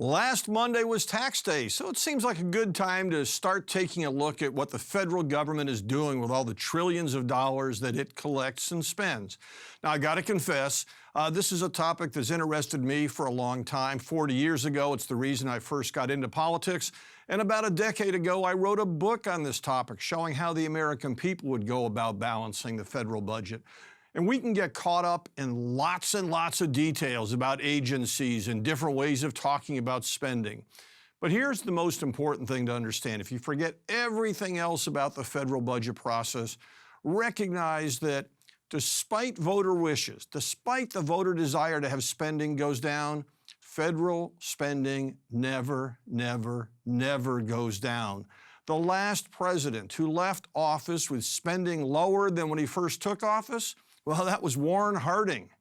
Last Monday was tax day, so it seems like a good time to start taking a look at what the federal government is doing with all the trillions of dollars that it collects and spends. Now, I got to confess, this is a topic that's interested me for a long time. 40 years ago, it's the reason I first got into politics. And about a decade ago, I wrote a book on this topic showing how the American people would go about balancing the federal budget. And we can get caught up in lots and lots of details about agencies and different ways of talking about spending. But here's the most important thing to understand. If you forget everything else about the federal budget process, recognize that despite voter wishes, despite the voter desire to have spending goes down, federal spending never goes down. The last president who left office with spending lower than when he first took office, well, that was Warren Harding.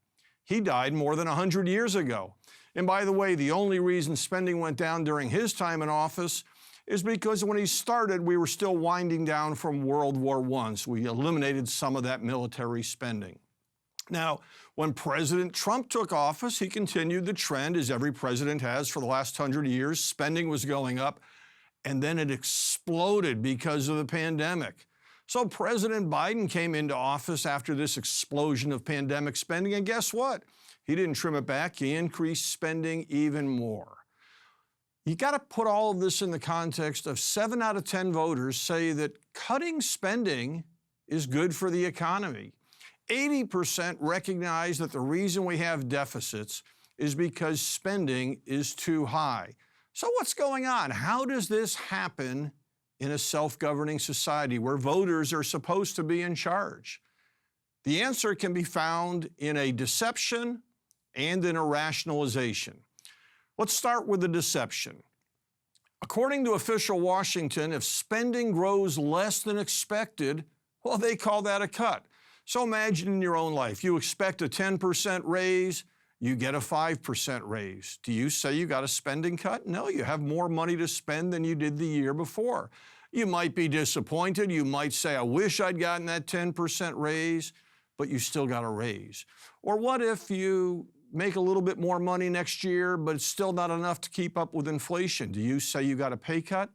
He died more than 100 years ago. And by the way, the only reason spending went down during his time in office is because when he started, we were still winding down from World War I, so we eliminated some of that military spending. Now, when President Trump took office, he continued the trend, as every president has for the last 100 years. Spending was going up, and then it exploded because of the pandemic. So President Biden came into office after this explosion of pandemic spending, and guess what? He didn't trim it back. He increased spending even more. You got to put all of this in the context of 7 out of 10 voters say that cutting spending is good for the economy. 80% recognize that the reason we have deficits is because spending is too high. So what's going on? How does this happen in a self-governing society where voters are supposed to be in charge? The answer can be found in a deception and in a rationalization. Let's start with the deception. According to official Washington, if spending grows less than expected, well, they call that a cut. So imagine in your own life, you expect a 10% raise, you get a 5% raise. Do you say you got a spending cut? No, you have more money to spend than you did the year before. You might be disappointed. You might say, I wish I'd gotten that 10% raise, but you still got a raise. Or what if you make a little bit more money next year, but it's still not enough to keep up with inflation? Do you say you got a pay cut?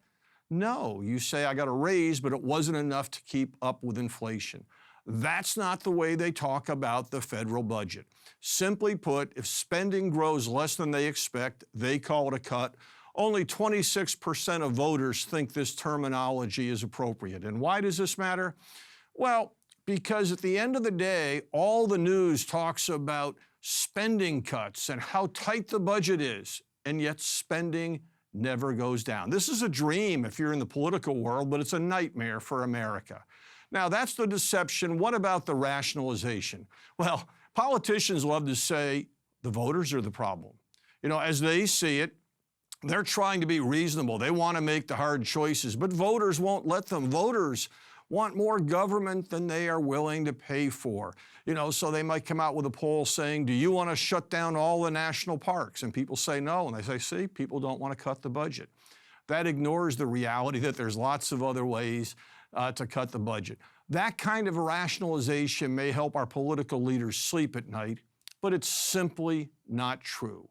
No, you say I got a raise, but it wasn't enough to keep up with inflation. That's not the way they talk about the federal budget. Simply put, if spending grows less than they expect, they call it a cut. Only 26% of voters think this terminology is appropriate. And why does this matter? Well, because at the end of the day, all the news talks about spending cuts and how tight the budget is, and yet spending never goes down. This is a dream if you're in the political world, but it's a nightmare for America. Now, that's the deception. What about the rationalization? Well, politicians love to say the voters are the problem. You know, as they see it, they're trying to be reasonable. They want to make the hard choices, but voters won't let them. Voters want more government than they are willing to pay for. You know, so they might come out with a poll saying, do you want to shut down all the national parks? And people say no, and they say, see, people don't want to cut the budget. That ignores the reality that there's lots of other ways to cut the budget. That kind of rationalization may help our political leaders sleep at night, but it's simply not true.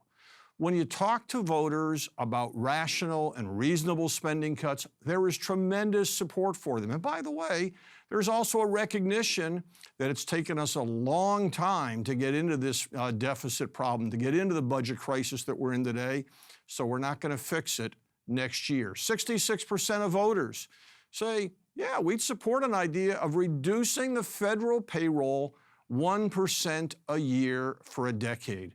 When you talk to voters about rational and reasonable spending cuts, there is tremendous support for them. And by the way, there's also a recognition that it's taken us a long time to get into this deficit problem, to get into the budget crisis that we're in today, so we're not going to fix it next year. 66% of voters say, yeah, we'd support an idea of reducing the federal payroll 1% a year for a decade.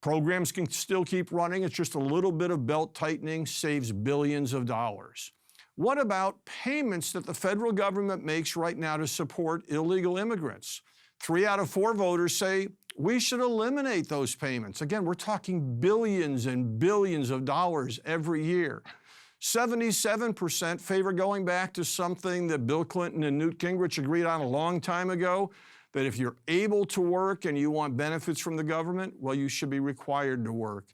Programs can still keep running. It's just a little bit of belt tightening saves billions of dollars. What about payments that the federal government makes right now to support illegal immigrants? 3 out of 4 voters say we should eliminate those payments. Again, we're talking billions and billions of dollars every year. 77% favor going back to something that Bill Clinton and Newt Gingrich agreed on a long time ago, that if you're able to work and you want benefits from the government, well, you should be required to work.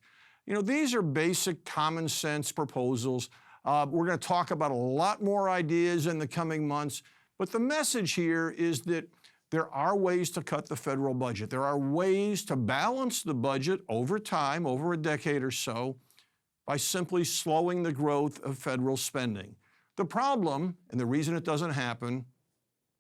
You know, these are basic common sense proposals. We're going to talk about a lot more ideas in the coming months, but the message here is that there are ways to cut the federal budget. There are ways to balance the budget over time, over a decade or so, by simply slowing the growth of federal spending. The problem, and the reason it doesn't happen,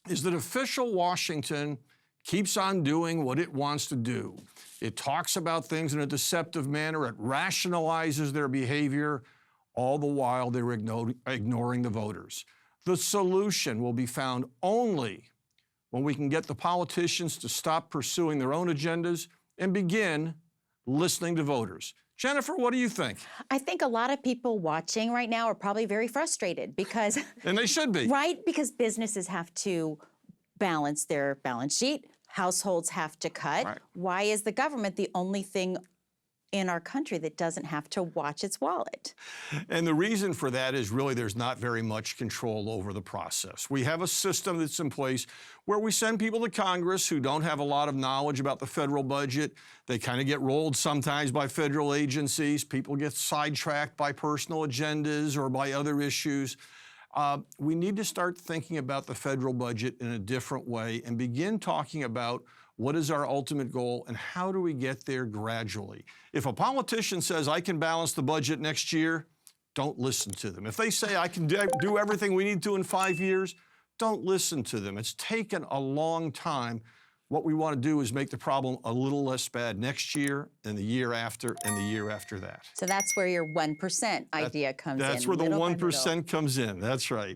is that official Washington keeps on doing what it wants to do. It talks about things in a deceptive manner. It rationalizes their behavior, all the while they're ignoring the voters. The solution will be found only when we can get the politicians to stop pursuing their own agendas and begin listening to voters. Jennifer, what do you think? I think a lot of people watching right now are probably very frustrated because... And they should be. Right, because businesses have to balance their balance sheet. Households have to cut. Right. Why is the government the only thing in our country that doesn't have to watch its wallet? And the reason for that is really there's not very much control over the process. We have a system that's in place where we send people to Congress who don't have a lot of knowledge about the federal budget. They kind of get rolled sometimes by federal agencies. People get sidetracked by personal agendas or by other issues. We need to start thinking about the federal budget in a different way and begin talking about what is our ultimate goal and how do we get there gradually. If a politician says, I can balance the budget next year, don't listen to them. If they say, I can do everything we need to in 5 years, don't listen to them. It's taken a long time. What we want to do is make the problem a little less bad next year and the year after and the year after that. So that's where your 1% idea comes in. That's where the 1% comes in. That's right.